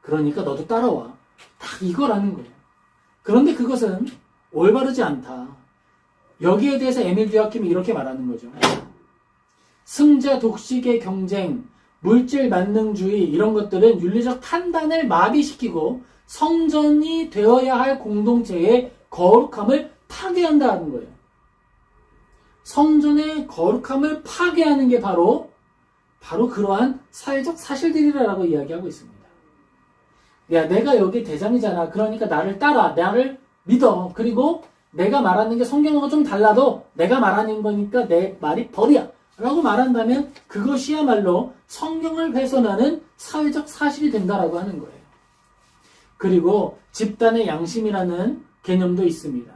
그러니까 너도 따라와. 딱 이거라는 거예요. 그런데 그것은 올바르지 않다. 여기에 대해서 에밀 듀아켐이 이렇게 말하는 거죠. 승자 독식의 경쟁, 물질 만능주의 이런 것들은 윤리적 판단을 마비시키고 성전이 되어야 할 공동체의 거룩함을 파괴한다는 거예요. 성전의 거룩함을 파괴하는 게 바로 그러한 사회적 사실들이라고 이야기하고 있습니다. 야, 내가 여기 대장이잖아. 그러니까 나를 따라, 나를 믿어. 그리고 내가 말하는 게 성경하고 좀 달라도 내가 말하는 거니까 내 말이 벌이야 라고 말한다면 그것이야말로 성경을 훼손하는 사회적 사실이 된다라고 하는 거예요. 그리고 집단의 양심이라는 개념도 있습니다.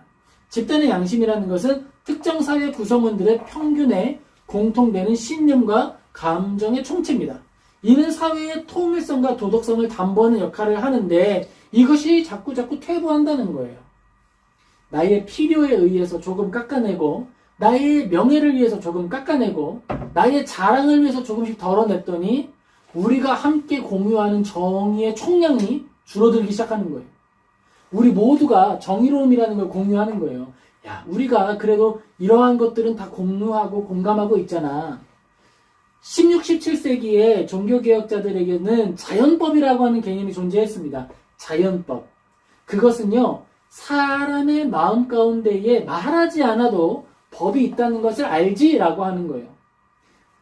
집단의 양심이라는 것은 특정 사회 구성원들의 평균에 공통되는 신념과 감정의 총체입니다. 이는 사회의 통일성과 도덕성을 담보하는 역할을 하는데 이것이 자꾸 퇴보한다는 거예요. 나의 필요에 의해서 조금 깎아내고 나의 명예를 위해서 조금 깎아내고 나의 자랑을 위해서 조금씩 덜어냈더니 우리가 함께 공유하는 정의의 총량이 줄어들기 시작하는 거예요. 우리 모두가 정의로움이라는 걸 공유하는 거예요. 야, 우리가 그래도 이러한 것들은 다 공유하고 공감하고 있잖아. 16, 17세기에 종교개혁자들에게는 자연법이라고 하는 개념이 존재했습니다. 자연법. 그것은요, 사람의 마음 가운데에 말하지 않아도 법이 있다는 것을 알지라고 하는 거예요.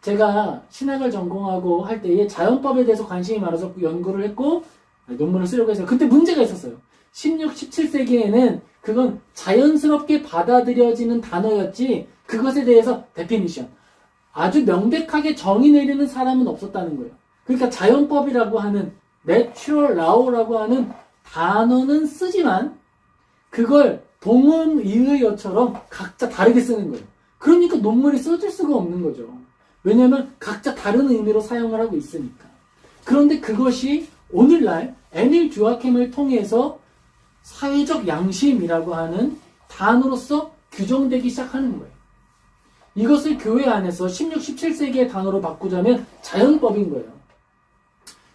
제가 신학을 전공하고 할 때에 자연법에 대해서 관심이 많아서 연구를 했고 논문을 쓰려고 했어요. 그때 문제가 있었어요. 16, 17세기에는 그건 자연스럽게 받아들여지는 단어였지 그것에 대해서 데피니션, 아주 명백하게 정의 내리는 사람은 없었다는 거예요. 그러니까 자연법이라고 하는 natural law라고 하는 단어는 쓰지만 그걸 동음이의어처럼 각자 다르게 쓰는 거예요. 그러니까 논문이 써질 수가 없는 거죠. 왜냐하면 각자 다른 의미로 사용을 하고 있으니까. 그런데 그것이 오늘날 에밀 듀아켐을 통해서 사회적 양심이라고 하는 단어로서 규정되기 시작하는 거예요. 이것을 교회 안에서 16, 17세기의 단어로 바꾸자면 자연법인 거예요.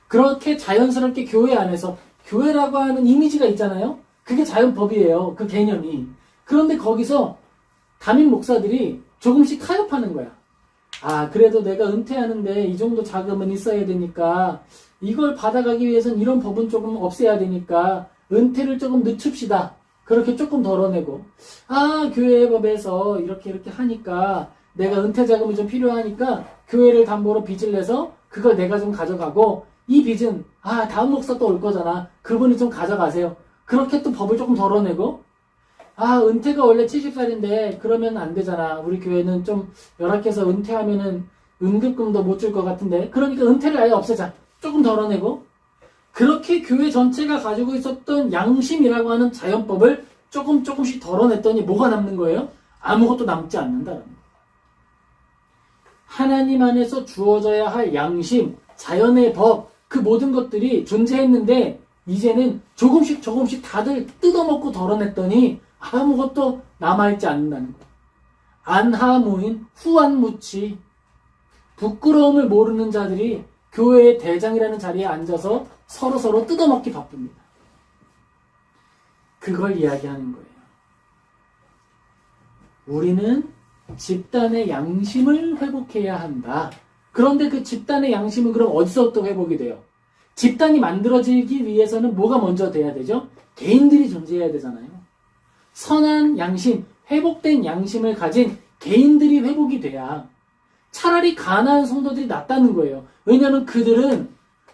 그렇게 자연스럽게 교회 안에서 교회라고 하는 이미지가 있잖아요. 그게 자연법이에요. 그 개념이. 그런데 거기서 담임 목사들이 조금씩 타협하는 거야. 아, 그래도 내가 은퇴하는데 이 정도 자금은 있어야 되니까 이걸 받아가기 위해서는 이런 법은 조금 없애야 되니까 은퇴를 조금 늦춥시다. 그렇게 조금 덜어내고, 아, 교회법에서 이렇게 하니까 내가 은퇴 자금이 좀 필요하니까 교회를 담보로 빚을 내서 그걸 내가 좀 가져가고, 이 빚은 다음 목사 또 올 거잖아. 그분이 좀 가져가세요. 그렇게 또 법을 조금 덜어내고, 은퇴가 원래 70살인데 그러면 안 되잖아. 우리 교회는 좀 열악해서 은퇴하면은 은급금도 못 줄 것 같은데, 그러니까 은퇴를 아예 없애자. 조금 덜어내고, 그렇게 교회 전체가 가지고 있었던 양심이라고 하는 자연법을 조금씩 덜어냈더니 뭐가 남는 거예요? 아무것도 남지 않는다라는 거예요. 하나님 안에서 주어져야 할 양심, 자연의 법, 그 모든 것들이 존재했는데 이제는 조금씩 다들 뜯어먹고 덜어냈더니 아무것도 남아있지 않는다는 거예요. 안하무인 후안무치, 부끄러움을 모르는 자들이 교회의 대장이라는 자리에 앉아서 서로 뜯어먹기 바쁩니다. 그걸 이야기하는 거예요. 우리는 집단의 양심을 회복해야 한다. 그런데 그 집단의 양심은 그럼 어디서부터 회복이 돼요? 집단이 만들어지기 위해서는 뭐가 먼저 돼야 되죠? 개인들이 존재해야 되잖아요. 선한 양심, 회복된 양심을 가진 개인들이 회복이 돼야 차라리 가난한 성도들이 낫다는 거예요. 왜냐하면 그들은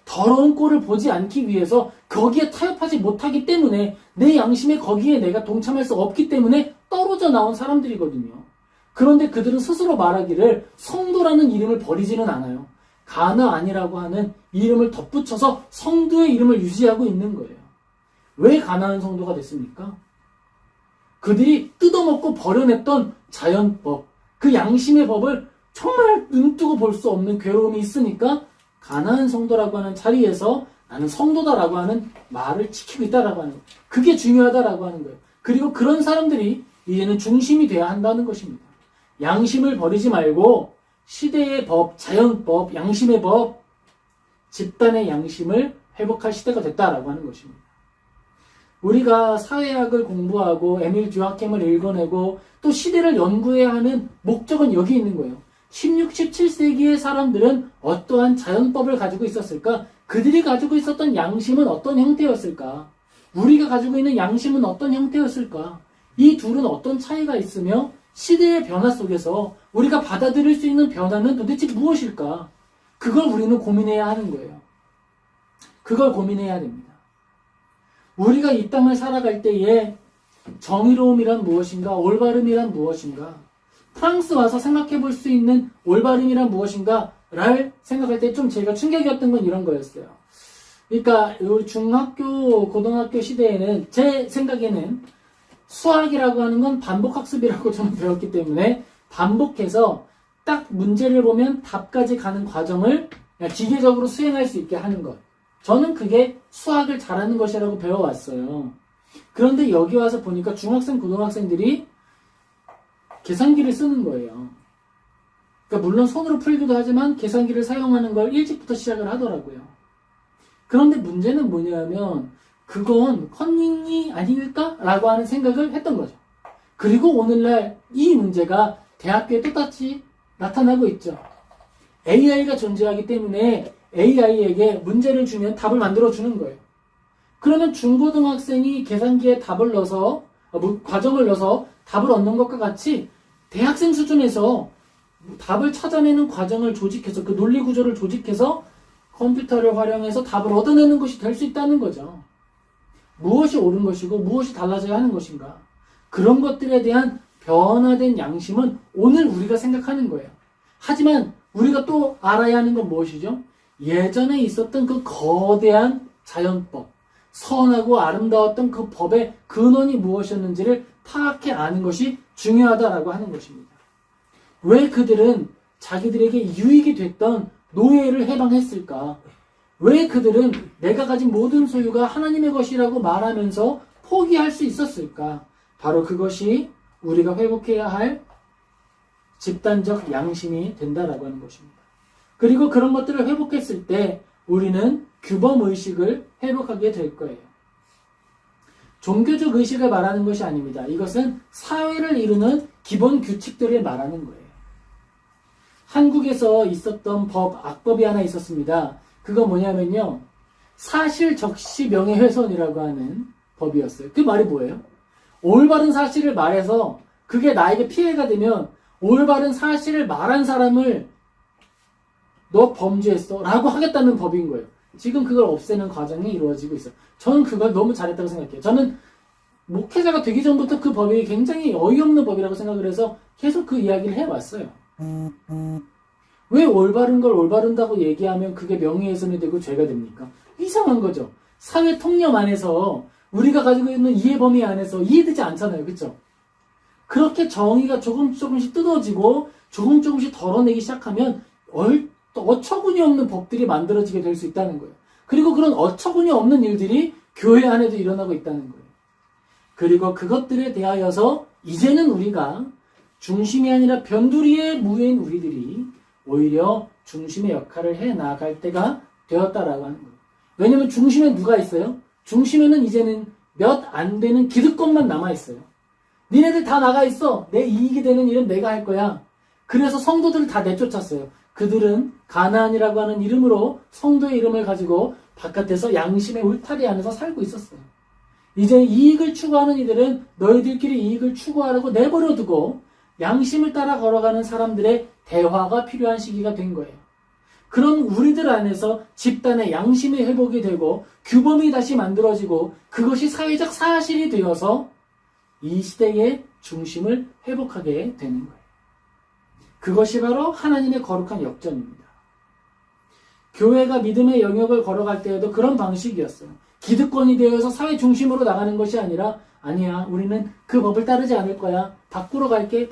더러운 꼴을 보지 않기 위해서 거기에 타협하지 못하기 때문에 내 양심에 거기에 내가 동참할 수 없기 때문에 떨어져 나온 사람들이거든요. 그런데 그들은 스스로 말하기를 성도라는 이름을 버리지는 않아요. 가나안이라고 하는 이름을 덧붙여서 성도의 이름을 유지하고 있는 거예요. 왜 가나안 성도가 됐습니까? 그들이 뜯어먹고 버려냈던 자연법, 그 양심의 법을 정말 눈뜨고 볼 수 없는 괴로움이 있으니까 가나안 성도라고 하는 자리에서 나는 성도다라고 하는 말을 지키고 있다라고 하는 거예요. 그게 중요하다라고 하는 거예요. 그리고 그런 사람들이 이제는 중심이 돼야 한다는 것입니다. 양심을 버리지 말고 시대의 법, 자연법, 양심의 법, 집단의 양심을 회복할 시대가 됐다라고 하는 것입니다. 우리가 사회학을 공부하고 에밀 듀하켐을 읽어내고 또 시대를 연구해야 하는 목적은 여기 있는 거예요. 16, 17세기의 사람들은 어떠한 자연법을 가지고 있었을까? 그들이 가지고 있었던 양심은 어떤 형태였을까? 우리가 가지고 있는 양심은 어떤 형태였을까? 이 둘은 어떤 차이가 있으며 시대의 변화 속에서 우리가 받아들일 수 있는 변화는 도대체 무엇일까? 그걸 우리는 고민해야 하는 거예요. 그걸 고민해야 됩니다. 우리가 이 땅을 살아갈 때에 정의로움이란 무엇인가? 올바름이란 무엇인가? 프랑스 와서 생각해 볼 수 있는 올바름이란 무엇인가를 생각할 때 좀 제가 충격이었던 건 이런 거였어요. 그러니까 우리 중학교, 고등학교 시대에는 제 생각에는 수학이라고 하는 건 반복학습이라고 저는 배웠기 때문에 반복해서 딱 문제를 보면 답까지 가는 과정을 기계적으로 수행할 수 있게 하는 것. 저는 그게 수학을 잘하는 것이라고 배워왔어요. 그런데 여기 와서 보니까 중학생, 고등학생들이 계산기를 쓰는 거예요. 그러니까 물론 손으로 풀기도 하지만 계산기를 사용하는 걸 일찍부터 시작을 하더라고요. 그런데 문제는 뭐냐면 그건 컨닝이 아닐까? 라고 하는 생각을 했던 거죠. 그리고 오늘날 이 문제가 대학교에 똑같이 나타나고 있죠. AI가 존재하기 때문에 AI에게 문제를 주면 답을 만들어주는 거예요. 그러면 중고등학생이 계산기에 답을 넣어서 과정을 넣어서 답을 얻는 것과 같이 대학생 수준에서 답을 찾아내는 과정을 조직해서 그 논리 구조를 조직해서 컴퓨터를 활용해서 답을 얻어내는 것이 될 수 있다는 거죠. 무엇이 옳은 것이고 무엇이 달라져야 하는 것인가? 그런 것들에 대한 변화된 양심은 오늘 우리가 생각하는 거예요. 하지만 우리가 또 알아야 하는 건 무엇이죠? 예전에 있었던 그 거대한 자연법, 선하고 아름다웠던 그 법의 근원이 무엇이었는지를 파악해 아는 것이 중요하다라고 하는 것입니다. 왜 그들은 자기들에게 유익이 됐던 노예를 해방했을까? 왜 그들은 내가 가진 모든 소유가 하나님의 것이라고 말하면서 포기할 수 있었을까? 바로 그것이 우리가 회복해야 할 집단적 양심이 된다라고 하는 것입니다. 그리고 그런 것들을 회복했을 때 우리는 규범의식을 회복하게 될 거예요. 종교적 의식을 말하는 것이 아닙니다. 이것은 사회를 이루는 기본 규칙들을 말하는 거예요. 한국에서 있었던 악법이 하나 있었습니다. 그거 뭐냐면요. 사실적시 명예훼손이라고 하는 법이었어요. 그 말이 뭐예요? 올바른 사실을 말해서 그게 나에게 피해가 되면 올바른 사실을 말한 사람을 너 범죄했어 라고 하겠다는 법인 거예요. 지금 그걸 없애는 과정이 이루어지고 있어요. 저는 그걸 너무 잘했다고 생각해요. 저는 목회자가 되기 전부터 그 법이 굉장히 어이없는 법이라고 생각을 해서 계속 그 이야기를 해왔어요. 왜 올바른 걸 올바른다고 얘기하면 그게 명예훼손이 되고 죄가 됩니까? 이상한 거죠. 사회 통념 안에서 우리가 가지고 있는 이해 범위 안에서 이해되지 않잖아요. 그렇죠? 그렇게 정의가 조금씩 뜯어지고 조금씩 덜어내기 시작하면 어처구니 없는 법들이 만들어지게 될 수 있다는 거예요. 그리고 그런 어처구니 없는 일들이 교회 안에도 일어나고 있다는 거예요. 그리고 그것들에 대하여서 이제는 우리가 중심이 아니라 변두리에 무인 우리들이 오히려 중심의 역할을 해 나갈 때가 되었다라고 하는 거예요. 왜냐하면 중심에 누가 있어요? 중심에는 이제는 몇 안 되는 기득권만 남아있어요. 니네들 다 나가있어. 내 이익이 되는 일은 내가 할 거야. 그래서 성도들을 다 내쫓았어요. 그들은 가나안이라고 하는 이름으로 성도의 이름을 가지고 바깥에서 양심의 울타리 안에서 살고 있었어요. 이제 이익을 추구하는 이들은 너희들끼리 이익을 추구하라고 내버려두고 양심을 따라 걸어가는 사람들의 대화가 필요한 시기가 된 거예요. 그런 우리들 안에서 집단의 양심의 회복이 되고 규범이 다시 만들어지고 그것이 사회적 사실이 되어서 이 시대의 중심을 회복하게 되는 거예요. 그것이 바로 하나님의 거룩한 역전입니다. 교회가 믿음의 영역을 걸어갈 때에도 그런 방식이었어요. 기득권이 되어서 사회 중심으로 나가는 것이 아니라 아니야, 우리는 그 법을 따르지 않을 거야. 밖으로 갈게,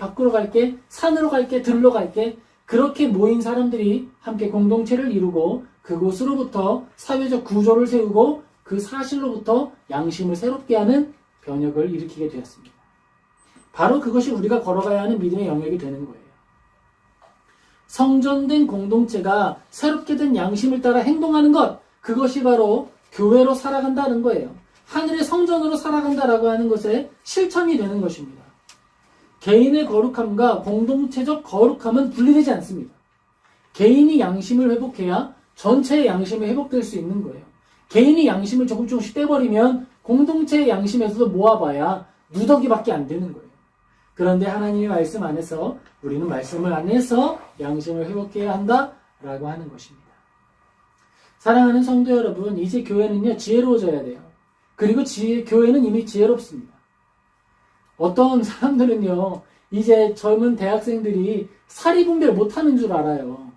산으로 갈게, 들로 갈게. 그렇게 모인 사람들이 함께 공동체를 이루고 그곳으로부터 사회적 구조를 세우고 그 사실로부터 양심을 새롭게 하는 변혁을 일으키게 되었습니다. 바로 그것이 우리가 걸어가야 하는 믿음의 영역이 되는 거예요. 성전된 공동체가 새롭게 된 양심을 따라 행동하는 것, 그것이 바로 교회로 살아간다는 거예요. 하늘의 성전으로 살아간다라고 하는 것의 실천이 되는 것입니다. 개인의 거룩함과 공동체적 거룩함은 분리되지 않습니다. 개인이 양심을 회복해야 전체의 양심이 회복될 수 있는 거예요. 개인이 양심을 조금씩 떼버리면 공동체의 양심에서도 모아봐야 누더기밖에 안 되는 거예요. 그런데 하나님의 말씀 안에서 우리는 말씀을 안에서 양심을 회복해야 한다라고 하는 것입니다. 사랑하는 성도 여러분, 이제 교회는요 지혜로워져야 돼요. 그리고 교회는 이미 지혜롭습니다. 어떤 사람들은요 이제 젊은 대학생들이 사리분별 못하는 줄 알아요.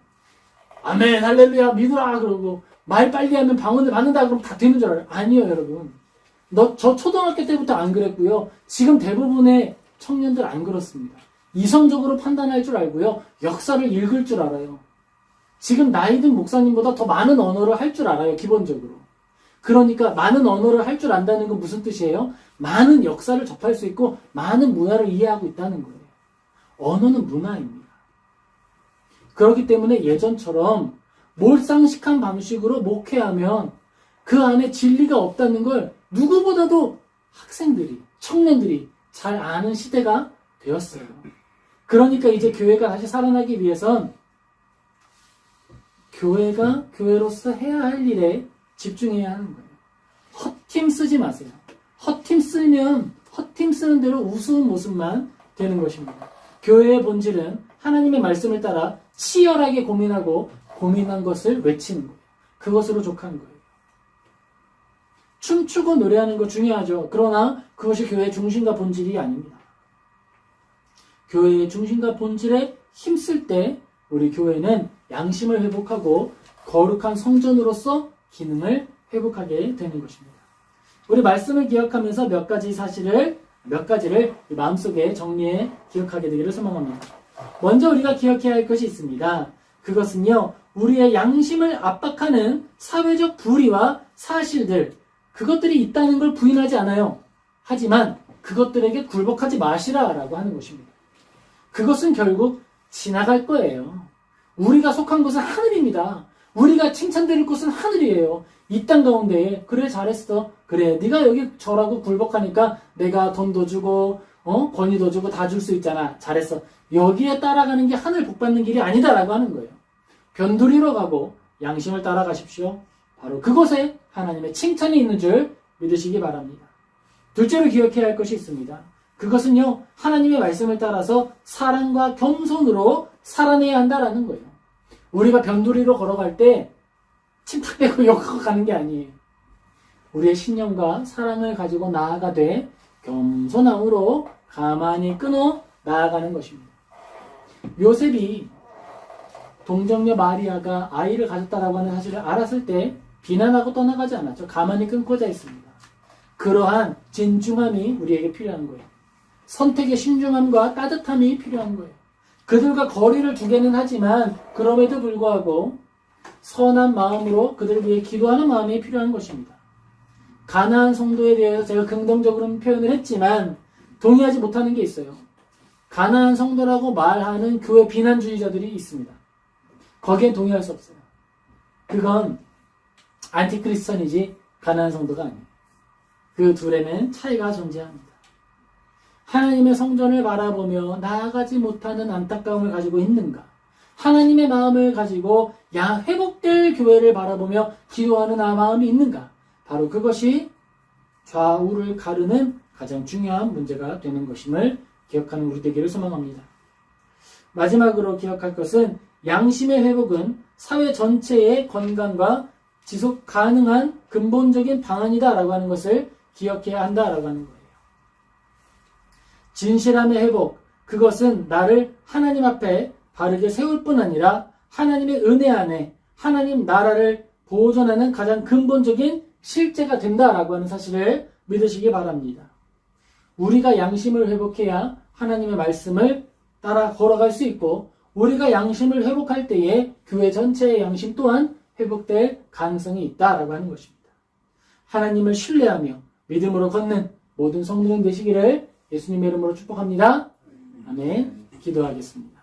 아멘 할렐루야 믿으라 그러고 말 빨리 하면 방언을 받는다 그러면 다 되는 줄 알아요. 아니요 여러분, 저 초등학교 때부터 안 그랬고요. 지금 대부분의 청년들 안 그렇습니다. 이성적으로 판단할 줄 알고요. 역사를 읽을 줄 알아요. 지금 나이 든 목사님보다 더 많은 언어를 할 줄 알아요. 기본적으로. 그러니까 많은 언어를 할 줄 안다는 건 무슨 뜻이에요? 많은 역사를 접할 수 있고 많은 문화를 이해하고 있다는 거예요. 언어는 문화입니다. 그렇기 때문에 예전처럼 몰상식한 방식으로 목회하면 그 안에 진리가 없다는 걸 누구보다도 학생들이, 청년들이 잘 아는 시대가 되었어요. 그러니까 이제 교회가 다시 살아나기 위해선 교회가 교회로서 해야 할 일에 집중해야 하는 거예요. 헛팀 쓰지 마세요. 헛팀 쓰는 대로 우스운 모습만 되는 것입니다. 교회의 본질은 하나님의 말씀을 따라 치열하게 고민하고 고민한 것을 외치는 거예요. 그것으로 족한 거예요. 춤추고 노래하는 거 중요하죠. 그러나 그것이 교회의 중심과 본질이 아닙니다. 교회의 중심과 본질에 힘쓸 때 우리 교회는 양심을 회복하고 거룩한 성전으로서 기능을 회복하게 되는 것입니다. 우리 말씀을 기억하면서 몇 가지를 마음속에 정리해 기억하게 되기를 소망합니다. 먼저 우리가 기억해야 할 것이 있습니다. 그것은요, 우리의 양심을 압박하는 사회적 불의와 사실들, 그것들이 있다는 걸 부인하지 않아요. 하지만 그것들에게 굴복하지 마시라라고 하는 것입니다. 그것은 결국 지나갈 거예요. 우리가 속한 곳은 하늘입니다. 우리가 칭찬드릴 곳은 하늘이에요. 이 땅 가운데에 그래 잘했어. 그래 네가 여기 저라고 굴복하니까 내가 돈도 주고 권위도 주고 다 줄 수 있잖아. 잘했어. 여기에 따라가는 게 하늘 복 받는 길이 아니다라고 하는 거예요. 변두리로 가고 양심을 따라가십시오. 바로 그곳에 하나님의 칭찬이 있는 줄 믿으시기 바랍니다. 둘째로 기억해야 할 것이 있습니다. 그것은요, 하나님의 말씀을 따라서 사랑과 겸손으로 살아내야 한다라는 거예요. 우리가 변두리로 걸어갈 때 침탁 빼고 욕하고 가는 게 아니에요. 우리의 신념과 사랑을 가지고 나아가되 겸손함으로 가만히 끊어 나아가는 것입니다. 요셉이 동정녀 마리아가 아이를 가졌다라고 하는 사실을 알았을 때 비난하고 떠나가지 않았죠. 가만히 끊고자 했습니다. 그러한 진중함이 우리에게 필요한 거예요. 선택의 신중함과 따뜻함이 필요한 거예요. 그들과 거리를 두게는 하지만 그럼에도 불구하고 선한 마음으로 그들을 위해 기도하는 마음이 필요한 것입니다. 가나안 성도에 대해서 제가 긍정적으로 표현을 했지만 동의하지 못하는 게 있어요. 가나안 성도라고 말하는 교회 비난주의자들이 있습니다. 거기에 동의할 수 없어요. 그건 안티크리스천이지 가나안 성도가 아니에요. 그 둘에는 차이가 존재합니다. 하나님의 성전을 바라보며 나아가지 못하는 안타까움을 가지고 있는가? 하나님의 마음을 가지고 회복될 교회를 바라보며 기도하는 마음이 있는가? 바로 그것이 좌우를 가르는 가장 중요한 문제가 되는 것임을 기억하는 우리 되기를 소망합니다. 마지막으로 기억할 것은 양심의 회복은 사회 전체의 건강과 지속 가능한 근본적인 방안이다라고 하는 것을 기억해야 한다라고 하는 거예요. 진실함의 회복, 그것은 나를 하나님 앞에 바르게 세울 뿐 아니라 하나님의 은혜 안에 하나님 나라를 보존하는 가장 근본적인 실제가 된다라고 하는 사실을 믿으시기 바랍니다. 우리가 양심을 회복해야 하나님의 말씀을 따라 걸어갈 수 있고, 우리가 양심을 회복할 때에 교회 전체의 양심 또한 회복될 가능성이 있다라고 하는 것입니다. 하나님을 신뢰하며 믿음으로 걷는 모든 성도님 되시기를 예수님의 이름으로 축복합니다. 아멘. 기도하겠습니다.